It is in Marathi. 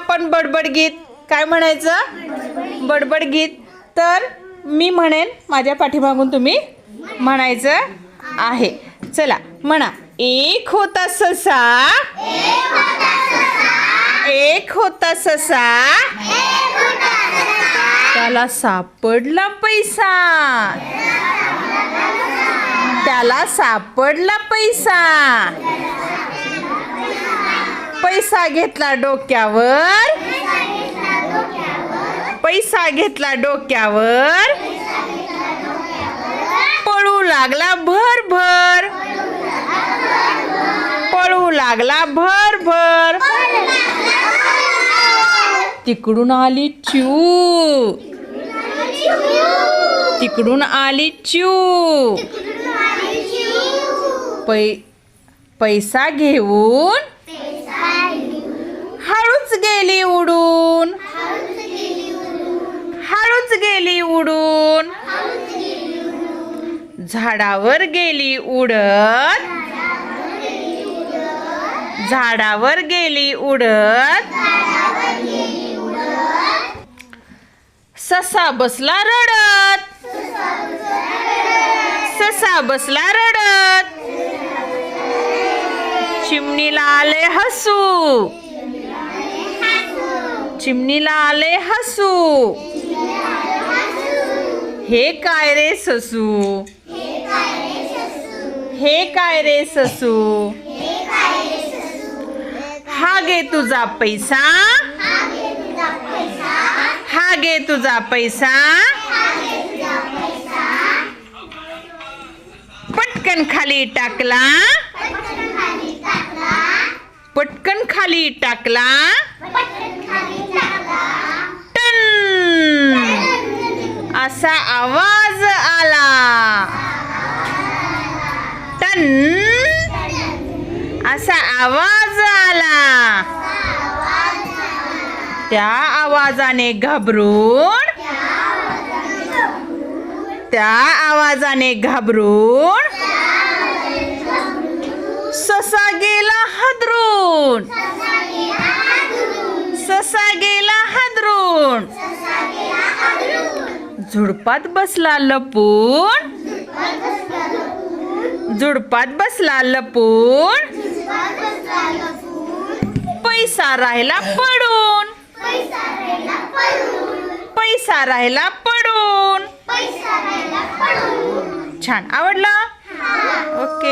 आपण बडबड गीत. काय म्हणायचं? बडबड गीत. तर मी म्हणेन, माझ्या पाठीमागून तुम्ही म्हणायचं आहे. चला म्हणा. एक होता ससा, एक होता ससा, त्याला सापडला पैसा, त्याला सापडला पैसा. पैसा घेतला डोक्यावर, पैसा घेतला डोक्यावर, पळू लागला भरभर, पळू लागला भरभर. तिकडून आली चिऊ, तिकडून आली चिऊ. पैसा घेऊन हळूच गेली उडून, हळूच गेली उडून. झाडावर गेली उडत, झाडावर गेली उडत. ससा बसला रडत, ससा बसला रडत. चिमणीला आले हसू, चिमणीला आले हसू. हे काय रे ससू, हे काय रे ससू. हा घे तुझा पैसा, हा घे तुझा पैसा. पटकन खाली टाकला, पटकन खाली टाकला. टन असा आवाज आला, टन असा आवाज आला. त्या आवाजाने घाबरून, त्या आवाजाने घाबरून ससा गेला हादरून, ससा गेला हादरून. झुडपात बसला लपून, झुडपात बसला लपून. पैसा राहिला पडून, पैसा राहिला पडून. छान. आवडला? ओके.